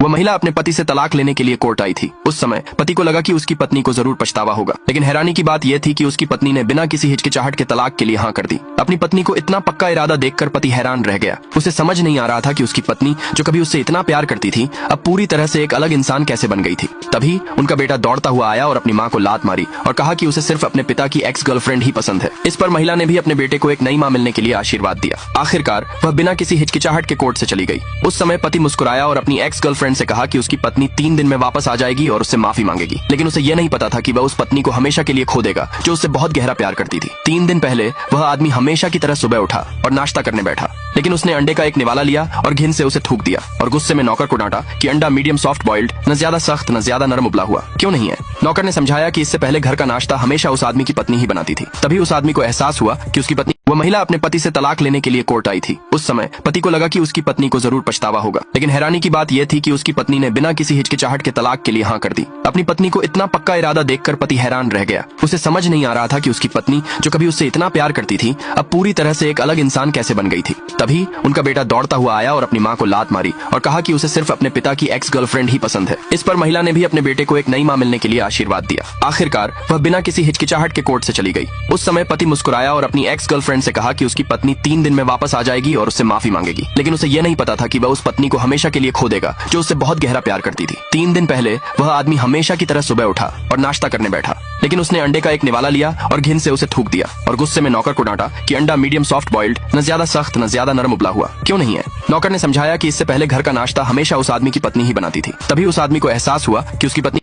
वह महिला अपने पति से तलाक लेने के लिए कोर्ट आई थी। उस समय पति को लगा कि उसकी पत्नी को जरूर पछतावा होगा, लेकिन हैरानी की बात यह थी कि उसकी पत्नी ने बिना किसी हिचकिचाहट के तलाक के लिए हाँ कर दी। अपनी पत्नी को इतना पक्का इरादा देखकर पति हैरान रह गया। उसे समझ नहीं आ रहा था कि उसकी पत्नी, जो कभी उससे इतना प्यार करती थी, अब पूरी तरह से एक अलग इंसान कैसे बन गई थी। तभी उनका बेटा दौड़ता हुआ आया और अपनी माँ को लात मारी और कहा कि उसे सिर्फ अपने पिता की एक्स गर्लफ्रेंड ही पसंद है। इस पर महिला ने भी अपने बेटे को एक नई माँ मिलने के लिए आशीर्वाद दिया। आखिरकार वह बिना किसी हिचकिचाहट के कोर्ट से चली गई। उस समय पति मुस्कुराया और अपनी एक्स गर्लफ्रेंड से कहा कि उसकी पत्नी 3 दिन में वापस आ जाएगी और उससे माफी मांगेगी। लेकिन उसे यह नहीं पता था कि वह उस पत्नी को हमेशा के लिए खो देगा, जो उससे बहुत गहरा प्यार करती थी। 3 दिन पहले वह आदमी हमेशा की तरह सुबह उठा और नाश्ता करने बैठा, लेकिन उसने अंडे का एक निवाला लिया और घिन से उसे थूक दिया और गुस्से में नौकर को डांटा कि अंडा मीडियम सॉफ्ट बॉइल्ड, न ज्यादा सख्त न ज्यादा नरम उबला हुआ क्यों नहीं है। नौकर ने समझाया कि इससे पहले घर का नाश्ता हमेशा उस आदमी की पत्नी ही बनाती थी। तभी उस आदमी को एहसास हुआ कि उसकी पत्नी, वह महिला अपने पति से तलाक लेने के लिए कोर्ट आई थी। उस समय पति को लगा कि उसकी पत्नी को जरूर पछतावा होगा, लेकिन हैरानी की बात यह थी कि उसकी पत्नी ने बिना किसी हिचकिचाहट के तलाक के लिए हाँ कर दी। अपनी पत्नी को इतना पक्का इरादा देखकर पति हैरान रह गया। उसे समझ नहीं आ रहा था कि उसकी पत्नी, जो कभी उससे इतना प्यार करती थी, अब पूरी तरह से एक अलग इंसान कैसे बन गई थी। तभी उनका बेटा दौड़ता हुआ आया और अपनी माँ को लात मारी और कहा कि उसे सिर्फ अपने पिता की एक्स गर्लफ्रेंड ही पसंद है। इस पर महिला ने भी अपने बेटे को एक नई माँ मिलने के लिए आशीर्वाद दिया। आखिरकार वह बिना किसी हिचकिचाहट के कोर्ट से चली गई। उस समय पति मुस्कुराया और अपनी एक्स गर्लफ्रेंड से कहा कि उसकी पत्नी 3 दिन में वापस आ जाएगी और उससे माफी मांगेगी। लेकिन उसे यह नहीं पता था कि वह उस पत्नी को हमेशा के लिए खो देगा, जो उससे बहुत गहरा प्यार करती थी। 3 दिन पहले वह आदमी हमेशा की तरह सुबह उठा और नाश्ता करने बैठा, लेकिन उसने अंडे का एक निवाला लिया और घिन से उसे थूक दिया और गुस्से में नौकर को डांटा कि अंडा मीडियम सॉफ्ट बॉइल्ड, न ज्यादा सख्त न ज्यादा नरम उबला हुआ क्यों नहीं है। नौकर ने समझाया कि इससे पहले घर का नाश्ता हमेशा उस आदमी की पत्नी ही बनाती थी। तभी उस आदमी को एहसास हुआ कि उसकी पत्नी